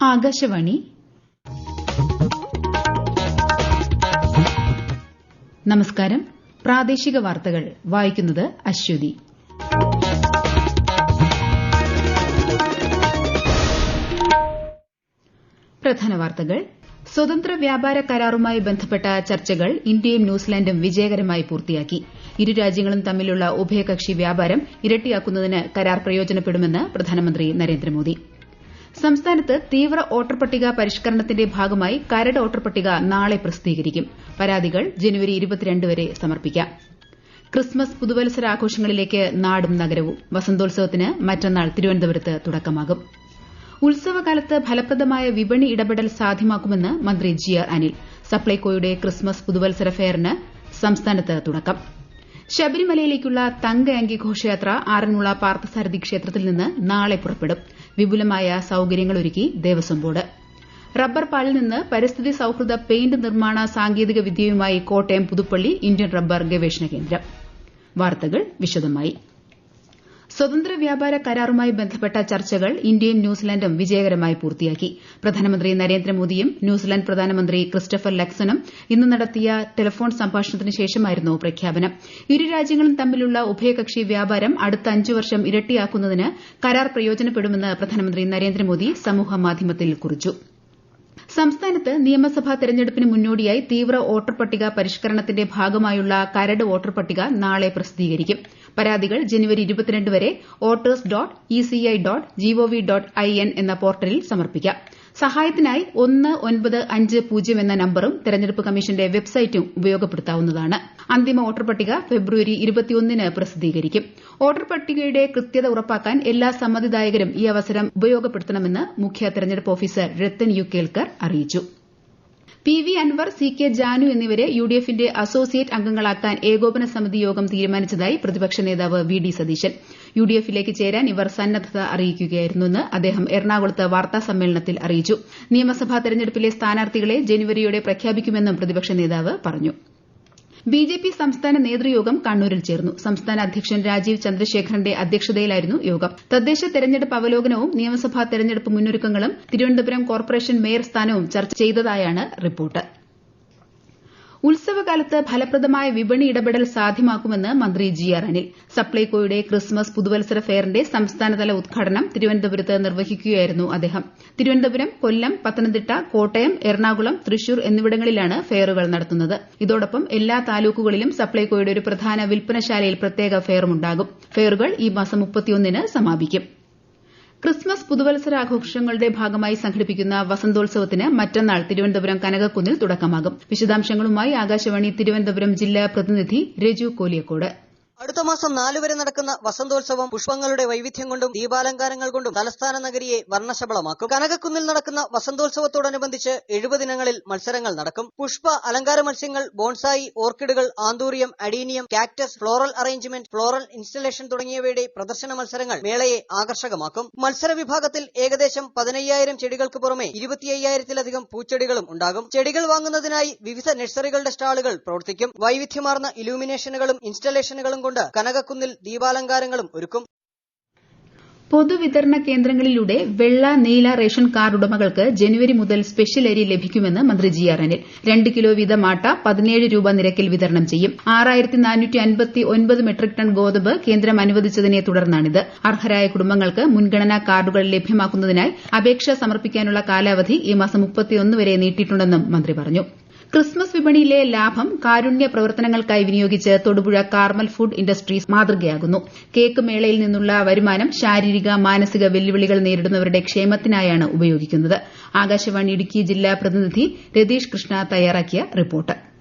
ആകാശവാണി. നമസ്കാരം. പ്രാദേശിക വാർത്തകൾ വായിക്കുന്നത് അശ്വതി. പ്രധാന വാർത്തകൾ. സ്വതന്ത്ര വ്യാപാര കരാറുമായി ബന്ധപ്പെട്ട ചർച്ചകൾ ഇന്ത്യയും ന്യൂസിലാൻഡും വിജയകരമായി പൂർത്തിയാക്കി. ഇരു രാജ്യങ്ങളും തമ്മിലുള്ള ഉഭയകക്ഷി വ്യാപാരം ഇരട്ടിയാക്കുന്നതിന് കരാർ പ്രയോജനപ്പെടുമെന്ന് പ്രധാനമന്ത്രി നരേന്ദ്രമോദി. സംസ്ഥാനത്ത് തീവ്ര വോട്ടർപട്ടിക പരിഷ്കരണത്തിന്റെ ഭാഗമായി കരട് വോട്ടർപട്ടിക നാളെ പ്രസിദ്ധീകരിക്കും. പരാതികൾ ജനുവരി 22 വരെ സമർപ്പിക്കാം. ക്രിസ്മസ് പുതുവത്സരാഘോഷങ്ങളിലേക്ക് നാടും നഗരവും. വസന്തോത്സവത്തിന് മറ്റന്നാൾ തിരുവനന്തപുരത്ത് തുടക്കമാകും. ഉത്സവകാലത്ത് ഫലപ്രദമായ വിപണി ഇടപെടൽ സാധ്യമാക്കുമെന്ന് മന്ത്രി ജി.ആർ. അനിൽ. സപ്ലൈകോയുടെ ക്രിസ്മസ് പുതുവത്സര ഫെയറിന് സംസ്ഥാനത്ത് തുടക്കം. ശബരിമലയിലേക്കുള്ള തങ്ക അങ്കി ഘോഷയാത്ര ആറന്മുള പാർത്ഥസാരഥി ക്ഷേത്രത്തിൽ നിന്ന് നാളെ പുറപ്പെടും. വിപുലമായ സൌകര്യങ്ങളൊരുക്കി ദേവസ്വം ബോർഡ്. റബ്ബർ പാലിൽ നിന്ന് പരിസ്ഥിതി സൌഹൃദ പെയിന്റ് നിർമ്മാണ സാങ്കേതിക വിദ്യയുമായി കോട്ടയം പുതുപ്പള്ളി ഇന്ത്യൻ റബ്ബർ ഗവേഷണ കേന്ദ്രം. വാർത്തകൾ വിശദമായി. സ്വതന്ത്ര വ്യാപാര കരാറുമായി ബന്ധപ്പെട്ട ചർച്ചകൾ ഇന്ത്യയും ന്യൂസിലാൻഡും വിജയകരമായി പൂർത്തിയാക്കി. പ്രധാനമന്ത്രി നരേന്ദ്രമോദിയും ന്യൂസിലാൻഡ് പ്രധാനമന്ത്രി ക്രിസ്റ്റഫർ ലക്സണും ഇന്ന് നടത്തിയ ടെലിഫോൺ സംഭാഷണത്തിന് ശേഷമായിരുന്നു പ്രഖ്യാപനം. ഇരു രാജ്യങ്ങളും തമ്മിലുള്ള ഉഭയകക്ഷി വ്യാപാരം അടുത്ത 5 വർഷം ഇരട്ടിയാക്കുന്നതിന് കരാർ പ്രയോജനപ്പെടുമെന്ന് പ്രധാനമന്ത്രി നരേന്ദ്രമോദി സമൂഹമാധ്യമത്തിൽ കുറിച്ചു. സംസ്ഥാനത്ത് നിയമസഭാ തെരഞ്ഞെടുപ്പിന് മുന്നോടിയായി തീവ്ര വോട്ടർപട്ടിക പരിഷ്കരണത്തിന്റെ ഭാഗമായുള്ള കരട് വോട്ടർപട്ടിക നാളെ പ്രസിദ്ധീകരിക്കും. പരാതികൾ ജനുവരി 22 വരെ voters.eci.gov.in എന്ന പോർട്ടലിൽ സമർപ്പിക്കാം. സഹായത്തിനായി 1950 എന്ന നമ്പറും തെരഞ്ഞെടുപ്പ് കമ്മീഷന്റെ വെബ്സൈറ്റും ഉപയോഗപ്പെടുത്താവുന്നതാണ്. അന്തിമ വോട്ടർപട്ടിക ഫെബ്രുവരി 21 പ്രസിദ്ധീകരിക്കും. വോട്ടർപട്ടികയുടെ കൃത്യത ഉറപ്പാക്കാൻ എല്ലാ സമ്മതിദായകരും ഈ അവസരം ഉപയോഗപ്പെടുത്തണമെന്ന് മുഖ്യ തെരഞ്ഞെടുപ്പ് ഓഫീസർ രത്തൻ യു കേൽക്കർ അറിയിച്ചു. P V Anvar, C K Janu എന്നിവരെ യുഡിഎഫിന്റെ അസോസിയേറ്റ് അംഗങ്ങളാക്കാൻ ഏകോപന സമിതി യോഗം തീരുമാനിച്ചതായി പ്രതിപക്ഷ നേതാവ് വി ഡി സതീശൻ. യുഡിഎഫിലേക്ക് ചേരാൻ ഇവർ സന്നദ്ധത അറിയിക്കുകയായിരുന്നുവെന്ന് അദ്ദേഹം എറണാകുളത്ത് വാർത്താസമ്മേളനത്തിൽ അറിയിച്ചു. നിയമസഭാ തെരഞ്ഞെടുപ്പിലെ സ്ഥാനാർത്ഥികളെ ജനുവരിയോടെ പ്രഖ്യാപിക്കുമെന്നും പ്രതിപക്ഷ നേതാവ് പറഞ്ഞു. ബിജെപി സംസ്ഥാന നേതൃയോഗം കണ്ണൂരിൽ ചേർന്നു. സംസ്ഥാന അധ്യക്ഷൻ രാജീവ് ചന്ദ്രശേഖറിന്റെ അധ്യക്ഷതയിലായിരുന്നു യോഗം. തദ്ദേശ തെരഞ്ഞെടുപ്പ് അവലോകനവും നിയമസഭാ തെരഞ്ഞെടുപ്പ് മുന്നൊരുക്കങ്ങളും തിരുവനന്തപുരം കോർപ്പറേഷൻ മേയർ സ്ഥാനവും ചർച്ച ചെയ്തതായാണ് റിപ്പോർട്ട്. ഉത്സവകാലത്ത് ഫലപ്രദമായ വിപണി ഇടപെടൽ സാധ്യമാക്കുമെന്ന് മന്ത്രി ജി.ആർ. അനിൽ. സപ്ലൈകോയുടെ ക്രിസ്മസ് പുതുവത്സര ഫെയറിന്റെ സംസ്ഥാനതല ഉദ്ഘാടനം തിരുവനന്തപുരത്ത് നിർവഹിക്കുകയായിരുന്നു അദ്ദേഹം. തിരുവനന്തപുരം, കൊല്ലം, പത്തനംതിട്ട, കോട്ടയം, എറണാകുളം, തൃശൂർ എന്നിവിടങ്ങളിലാണ് ഫെയറുകൾ നടത്തുന്നത്. ഇതോടൊപ്പം എല്ലാ താലൂക്കുകളിലും സപ്ലൈകോയുടെ ഒരു പ്രധാന വിൽപ്പനശാലയിൽ പ്രത്യേക ഫെയറുമുണ്ടാകും. ഫെയറുകൾ ഈ മാസം 31 സമാപിക്കും. ക്രിസ്മസ് പുതുവത്സരാഘോഷങ്ങളുടെ ഭാഗമായി സംഘടിപ്പിക്കുന്ന വസന്തോത്സവത്തിന് മറ്റന്നാൾ തിരുവനന്തപുരം കനകക്കുന്നിൽ തുടക്കമാകും. വിശദാംശങ്ങളുമായി ആകാശവാണി തിരുവനന്തപുരം ജില്ലാ പ്രതിനിധി രജു കോലിയക്കോട്. അടുത്ത മാസം 4 വരെ നടക്കുന്ന വസന്തോത്സവം പുഷ്പങ്ങളുടെ വൈവിധ്യം കൊണ്ടും ദീപാലങ്കാരങ്ങൾ കൊണ്ടും തലസ്ഥാന നഗരിയെ വർണ്ണശബളമാക്കും. കനകക്കുന്നിൽ നടക്കുന്ന വസന്തോത്സവത്തോടനുബന്ധിച്ച് 70 ഇനങ്ങളിൽ മത്സരങ്ങൾ നടക്കും. പുഷ്പ അലങ്കാര മത്സ്യങ്ങൾ, ബോൺസായി, ഓർക്കിഡുകൾ, anthurium, adenium, cactus, floral arrangement, floral installation തുടങ്ങിയവയുടെ പ്രദർശന മത്സരങ്ങൾ മേളയെ ആകർഷകമാക്കും. മത്സര വിഭാഗത്തിൽ ഏകദേശം 15,000 ചെടികൾക്ക് പുറമെ 25,000-ലധികം പൂച്ചെടികളും ഉണ്ടാകും. ചെടികൾ വാങ്ങുന്നതിനായി വിവിധ നഴ്സറികളുടെ സ്റ്റാളുകൾ പ്രവർത്തിക്കും. വൈവിധ്യമാർന്ന ഇലൂമിനേഷനുകളും ഇൻസ്റ്റലേഷനുകളും കൊണ്ട് കനകക്കുന്നിൽ ദീപാലങ്കാരങ്ങളും ഒരുക്കും. പൊതുവിതരണ കേന്ദ്രങ്ങളിലൂടെ വെള്ള, നീല റേഷൻ കാർഡ് ഉടമകൾക്ക് ജനുവരി മുതൽ സ്പെഷ്യൽ അരി ലഭിക്കുമെന്ന് മന്ത്രി ജി.ആർ. അനിൽ. 2 കിലോ വീതം ആട്ട 17 രൂപ നിരക്കിൽ വിതരണം ചെയ്യും. 6,459 മെട്രിക് ടൺ ഗോതമ്പ് കേന്ദ്രം അനുവദിച്ചതിനെ തുടർന്നാണിത്. അർഹരായ കുടുംബങ്ങൾക്ക് മുൻഗണനാ കാർഡുകൾ ലഭ്യമാക്കുന്നതിനായി അപേക്ഷ സമർപ്പിക്കാനുള്ള കാലാവധി ഈ മാസം 31 വരെ നീട്ടിയിട്ടുണ്ടെന്നും മന്ത്രി പറഞ്ഞു. ക്രിസ്മസ് വിപണിയിലെ ലാഭം കാരുണ്യ പ്രവർത്തനങ്ങൾക്കായി വിനിയോഗിച്ച് തൊടുപുഴ കാർമൽ ഫുഡ് ഇൻഡസ്ട്രീസ് മാതൃകയാകുന്നു. കേക്ക് മേളയിൽ നിന്നുള്ള വരുമാനം ശാരീരിക, മാനസിക വെല്ലുവിളികൾ നേരിടുന്നവരുടെ ക്ഷേമത്തിനായാണ് ഉപയോഗിക്കുന്നത്. ആകാശവാണി ഇടുക്കി ജില്ലാ പ്രതിനിധി രതീഷ് കൃഷ്ണ തയ്യാറാക്കിയ റിപ്പോർട്ട്.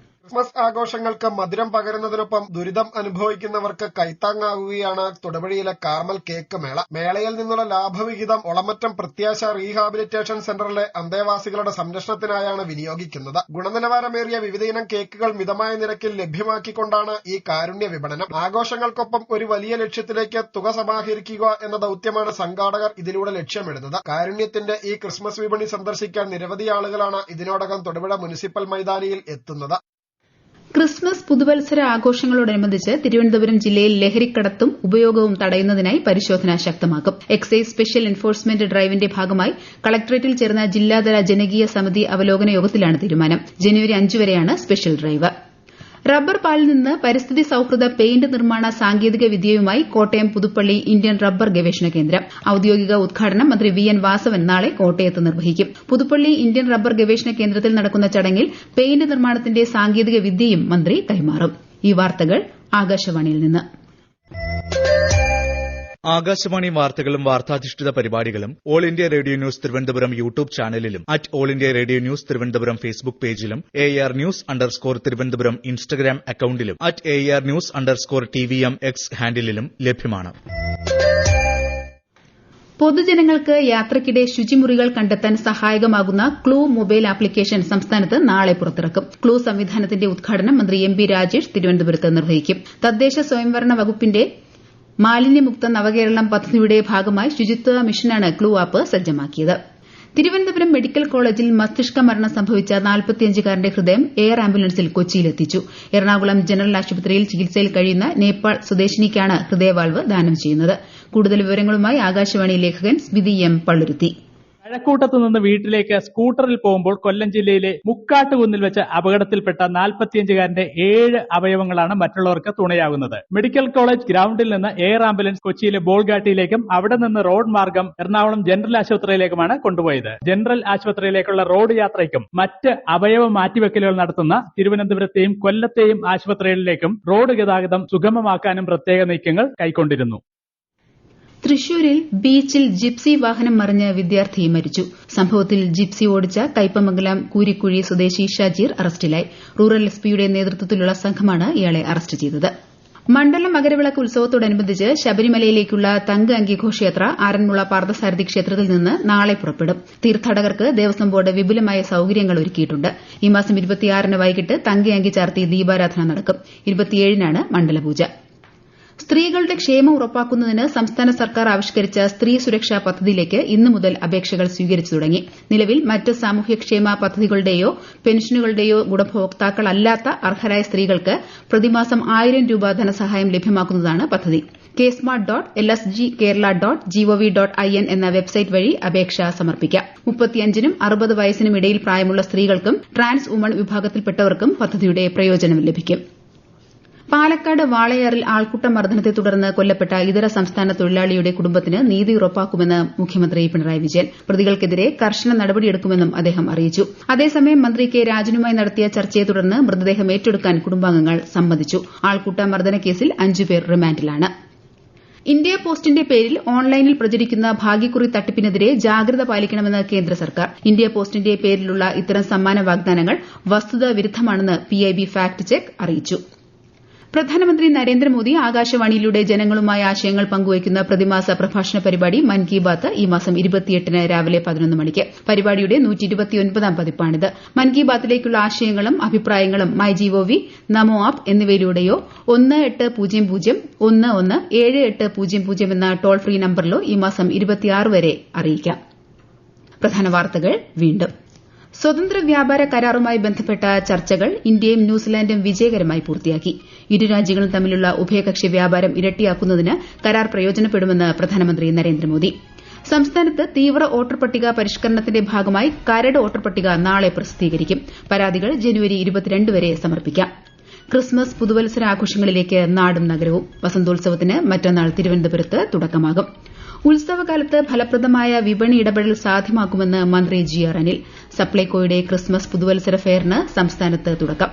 ക്രിസ്മസ് ആഘോഷങ്ങൾക്ക് മധുരം പകരുന്നതിനൊപ്പം ദുരിതം അനുഭവിക്കുന്നവർക്ക് കൈത്താങ്ങാകുകയാണ് തൊടുപുഴയിലെ കാർമൽ കേക്ക് മേള. മേളയിൽ നിന്നുള്ള ലാഭവിഹിതം ഒളമറ്റം പ്രത്യാശ റീഹാബിലിറ്റേഷൻ സെന്ററിലെ അന്തേവാസികളുടെ സംരക്ഷണത്തിനായാണ് വിനിയോഗിക്കുന്നത്. ഗുണനിലവാരമേറിയ വിവിധയിനം കേക്കുകൾ മിതമായ നിരക്കിൽ ലഭ്യമാക്കിക്കൊണ്ടാണ് ഈ കാരുണ്യ വിപണനം. ആഘോഷങ്ങൾക്കൊപ്പം ഒരു വലിയ ലക്ഷ്യത്തിലേക്ക് തുക സമാഹരിക്കുക എന്ന ദൌത്യമാണ് സംഘാടകർ ഇതിലൂടെ ലക്ഷ്യമിടുന്നത്. കാരുണ്യത്തിന്റെ ഈ ക്രിസ്മസ് വിപണി സന്ദർശിക്കാൻ നിരവധി ആളുകളാണ് ഇതിനോടകം തൊടുപുഴ മുനിസിപ്പൽ മൈതാനിയിൽ എത്തുന്നത്. ക്രിസ്മസ് പുതുവത്സര ആഘോഷങ്ങളോടനുബന്ധിച്ച് തിരുവനന്തപുരം ജില്ലയിൽ ലഹരിക്കടത്തും ഉപയോഗവും തടയുന്നതിനായി പരിശോധന ശക്തമാക്കും. എക്സൈസ് സ്പെഷ്യൽ എൻഫോഴ്സ്മെന്റ് ഡ്രൈവിന്റെ ഭാഗമായി കളക്ടറേറ്റിൽ ചേർന്ന ജില്ലാതല ജനകീയ സമിതി അവലോകന യോഗത്തിലാണ് തീരുമാനം. ജനുവരി 5 വരെയാണ് സ്പെഷ്യൽ ഡ്രൈവ്. റബ്ബർ പാലിൽ നിന്ന് പരിസ്ഥിതി സൌഹൃദ പെയിന്റ് നിർമ്മാണ സാങ്കേതിക വിദ്യയുമായി കോട്ടയം പുതുപ്പള്ളി ഇന്ത്യൻ റബ്ബർ ഗവേഷണ കേന്ദ്രം. ഔദ്യോഗിക ഉദ്ഘാടനം മന്ത്രി വി.എൻ. വാസവൻ നാളെ കോട്ടയത്ത് നിർവഹിക്കും. പുതുപ്പള്ളി ഇന്ത്യൻ റബ്ബർ ഗവേഷണ കേന്ദ്രത്തിൽ നടക്കുന്ന ചടങ്ങിൽ പെയിന്റ് നിർമ്മാണത്തിന്റെ സാങ്കേതിക വിദ്യയും മന്ത്രി കൈമാറും. ഈ വാർത്തകൾ ആകാശവാണിയിൽ നിന്ന്. ആകാശവാണി വാർത്തകളും വാർത്താധിഷ്ഠിത പരിപാടികളും all India radio news Thiruvananthapuram YouTube ചാനലിലും all India radio news Thiruvananthapuram Facebook പേജിലും AR News_ തിരുവനന്തപുരം ഇൻസ്റ്റഗ്രാം അക്കൌണ്ടിലും AR News_TVM X ഹാൻഡിലും ലഭ്യമാണ്. പൊതുജനങ്ങൾക്ക് യാത്രയ്ക്കിടെ ശുചിമുറികൾ കണ്ടെത്താൻ സഹായകമാകുന്ന ക്ലൂ മൊബൈൽ ആപ്ലിക്കേഷൻ സംസ്ഥാനത്ത് നാളെ പുറത്തിറക്കും. ക്ലൂ സംവിധാനത്തിന്റെ ഉദ്ഘാടനം മന്ത്രി M.B. രാജേഷ് തിരുവനന്തപുരത്ത് നിർവഹിക്കും. തദ്ദേശ സ്വയംഭരണ വകുപ്പിന്റെ മാലിന്യമുക്ത നവകേരളം പദ്ധതിയുടെ ഭാഗമായി ശുചിത്വ മിഷനാണ് ക്ലൂ ആപ്പ് സജ്ജമാക്കിയത്. തിരുവനന്തപുരം മെഡിക്കൽ കോളേജിൽ മസ്തിഷ്ക മരണം സംഭവിച്ച 45-കാരന്റെ ഹൃദയം എയർ ആംബുലൻസിൽ കൊച്ചിയിലെത്തിച്ചു. എറണാകുളം ജനറൽ ആശുപത്രിയിൽ ചികിത്സയിൽ കഴിയുന്ന നേപ്പാൾ സ്വദേശിനിക്കാണ് ഹൃദയവാൽവ് ദാനം ചെയ്യുന്നത്. കൂടുതൽ വിവരങ്ങളുമായി ആകാശവാണി ലേഖകൻ സ്മിതി M. പള്ളുരുത്തി. കഴക്കൂട്ടത്ത് നിന്ന് വീട്ടിലേക്ക് സ്കൂട്ടറിൽ പോകുമ്പോൾ കൊല്ലം ജില്ലയിലെ മുക്കാട്ടുകുന്നിൽ വെച്ച് അപകടത്തിൽപ്പെട്ട 45-കാരന്റെ 7 അവയവങ്ങളാണ് മറ്റുള്ളവർക്ക് തുണയാകുന്നത്. മെഡിക്കൽ കോളേജ് ഗ്രൌണ്ടിൽ നിന്ന് എയർ ആംബുലൻസ് കൊച്ചിയിലെ ബോൾഗാട്ടിയിലേക്കും അവിടെ നിന്ന് റോഡ് മാർഗം എറണാകുളം ജനറൽ ആശുപത്രിയിലേക്കുമാണ് കൊണ്ടുപോയത്. ജനറൽ ആശുപത്രിയിലേക്കുള്ള റോഡ് യാത്രയ്ക്കും മറ്റ് അവയവ മാറ്റിവെക്കലുകൾ നടത്തുന്ന തിരുവനന്തപുരത്തെയും കൊല്ലത്തെയും ആശുപത്രികളിലേക്കും റോഡ് ഗതാഗതം സുഗമമാക്കാനും പ്രത്യേക നീക്കങ്ങൾ കൈക്കൊണ്ടിരുന്നു. തൃശൂരിൽ ബീച്ചിൽ ജിപ്സി വാഹനം മറിഞ്ഞ് വിദ്യാർത്ഥി മരിച്ചു. സംഭവത്തിൽ ജിപ്സി ഓടിച്ച കയ്പമംഗലം കൂരിക്കുഴി സ്വദേശി ഷജീർ അറസ്റ്റിലായി. റൂറൽ എസ്പിയുടെ നേതൃത്വത്തിലുള്ള സംഘമാണ് ഇയാളെ അറസ്റ്റ് ചെയ്തത്. മണ്ഡല മകരവിളക്ക് ഉത്സവത്തോടനുബന്ധിച്ച് ശബരിമലയിലേക്കുള്ള തങ്ക അങ്കി ഘോഷയാത്ര ആറന്മുള പാർത്ഥസാരഥി ക്ഷേത്രത്തിൽ നിന്ന് നാളെ പുറപ്പെടും. തീർത്ഥാടകർക്ക് ദേവസ്വം ബോർഡ് വിപുലമായ സൌകര്യങ്ങൾ ഒരുക്കിയിട്ടുണ്ട്. ഈ മാസം 26-ന് വൈകിട്ട് തങ്ക അങ്കി ചാർത്തി ദീപാരാധന നടക്കും. 27-നാണ് മണ്ഡലപൂജ. സ്ത്രീകളുടെ ക്ഷേമം ഉറപ്പാക്കുന്നതിന് സംസ്ഥാന സർക്കാർ ആവിഷ്കരിച്ച സ്ത്രീ സുരക്ഷാ പദ്ധതിയിലേക്ക് ഇന്നു മുതൽ അപേക്ഷകൾ സ്വീകരിച്ചു തുടങ്ങി. നിലവിൽ മറ്റ് സാമൂഹ്യക്ഷേമ പദ്ധതികളുടെയോ പെൻഷനുകളുടെയോ ഗുണഭോക്താക്കളല്ലാത്ത അർഹരായ സ്ത്രീകൾക്ക് പ്രതിമാസം 1000 രൂപ ധനസഹായം ലഭ്യമാക്കുന്നതാണ് പദ്ധതി. ksmart.lsgkerala.gov.in എന്ന വെബ്സൈറ്റ് വഴി അപേക്ഷ സമർപ്പിക്കാം. 35-നും 60 വയസ്സിനും ഇടയിൽ പ്രായമുള്ള സ്ത്രീകൾക്കും ട്രാൻസ് വുമൺ വിഭാഗത്തിൽപ്പെട്ടവർക്കും പദ്ധതിയുടെ പ്രയോജനം ലഭിക്കും. പാലക്കാട് വാളയാറിൽ ആൾക്കൂട്ട മർദ്ദനത്തെ തുടർന്ന് കൊല്ലപ്പെട്ട ഇതര സംസ്ഥാന തൊഴിലാളിയുടെ കുടുംബത്തിന് നീതി ഉറപ്പാക്കുമെന്ന് മുഖ്യമന്ത്രി പിണറായി വിജയൻ. പ്രതികൾക്കെതിരെ കർശന നടപടിയെടുക്കുമെന്നും അദ്ദേഹം അറിയിച്ചു. അതേസമയം മന്ത്രി കെ രാജനുമായി നടത്തിയ ചർച്ചയെ തുടർന്ന് മൃതദേഹം ഏറ്റെടുക്കാൻ കുടുംബാംഗങ്ങൾ സമ്മതിച്ചു. ആൾക്കൂട്ട മർദ്ദന കേസിൽ 5 പേർ റിമാൻഡിലാണ്. ഇന്ത്യ പോസ്റ്റിന്റെ പേരിൽ ഓൺലൈനിൽ പ്രചരിക്കുന്ന ഭാഗ്യക്കുറി തട്ടിപ്പിനെതിരെ ജാഗ്രത പാലിക്കണമെന്ന് കേന്ദ്ര സർക്കാർ. ഇന്ത്യ പോസ്റ്റിന്റെ പേരിലുള്ള ഇത്തരം സമ്മാന വാഗ്ദാനങ്ങൾ വസ്തുതാ വിരുദ്ധമാണെന്ന് PIB ഫാക്ട് ചെക്ക് അറിയിച്ചു. പ്രധാനമന്ത്രി നരേന്ദ്രമോദി ആകാശവാണിയിലൂടെ ജനങ്ങളുമായി ആശയങ്ങൾ പങ്കുവയ്ക്കുന്ന പ്രതിമാസ പ്രഭാഷണ പരിപാടി മൻ കി ബാത്ത് ഈ മാസം 28-ന് രാവിലെ 11 മണിക്ക്. പരിപാടിയുടെ 129-ാം പതിപ്പാണിത്. മൻ കി ബാത്തിലേക്കുള്ള ആശയങ്ങളും അഭിപ്രായങ്ങളും മൈജിഒവി, നമോ ആപ്പ് എന്നിവയിലൂടെയോ 1800117800 എന്ന ടോൾ ഫ്രീ നമ്പറിലോ ഈ മാസം 26 വരെ അറിയിക്കാം. പ്രധാന വാർത്തകൾ വീണ്ടും. സ്വതന്ത്ര വ്യാപാര കരാറുമായി ബന്ധപ്പെട്ട ചർച്ചകൾ ഇന്ത്യയും ന്യൂസിലാൻഡും വിജയകരമായി പൂർത്തിയാക്കി. ഇരു രാജ്യങ്ങളും തമ്മിലുള്ള ഉഭയകക്ഷി വ്യാപാരം ഇരട്ടിയാക്കുന്നതിന് കരാർ പ്രയോജനപ്പെടുമെന്ന് പ്രധാനമന്ത്രി നരേന്ദ്രമോദി. സംസ്ഥാനത്ത് തീവ്ര വോട്ടർ പട്ടിക പരിഷ്കരണത്തിന്റെ ഭാഗമായി കരട് വോട്ടർ പട്ടിക നാളെ പ്രസിദ്ധീകരിക്കും. പരാതികൾ ജനുവരി 22 വരെ സമർപ്പിക്കാം. ക്രിസ്മസ് പുതുവത്സര ആഘോഷങ്ങളിലേക്ക് നാടും നഗരവും. വസന്തോത്സവത്തിന് മറ്റന്നാൾ തിരുവനന്തപുരത്ത് തുടക്കമാകും. ഉത്സവകാലത്ത് ഫലപ്രദമായ വിപണി ഇടപെടൽ സാധ്യമാക്കുമെന്ന് മന്ത്രി GR അനിൽ. സപ്ലൈകോയുടെ ക്രിസ്മസ് പുതുവത്സര ഫെയറിന് സംസ്ഥാനത്ത് തുടക്കം.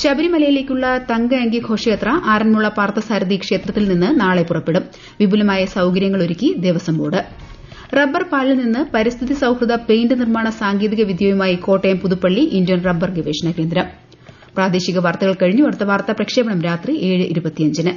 ശബരിമലയിലേക്കുള്ള തങ്ക അങ്കി ഘോഷയാത്ര ആറന്മുള പാർത്ഥസാരഥി ക്ഷേത്രത്തിൽ നിന്ന് നാളെ പുറപ്പെടും. വിപുലമായ സൌകര്യങ്ങൾ ഒരുക്കി ദേവസ്വം ബോർഡ്. റബ്ബർ പാലിൽ നിന്ന് പരിസ്ഥിതി സൌഹൃദ പെയിന്റ് നിർമ്മാണ സാങ്കേതിക വിദ്യയുമായി കോട്ടയം പുതുപ്പള്ളി ഇന്ത്യൻ റബ്ബർ ഗവേഷണ കേന്ദ്രം. പ്രാദേശിക വാർത്തകൾ കഴിഞ്ഞു. അടുത്ത വാർത്താ പ്രക്ഷേപണം രാത്രി 7:25-ന്.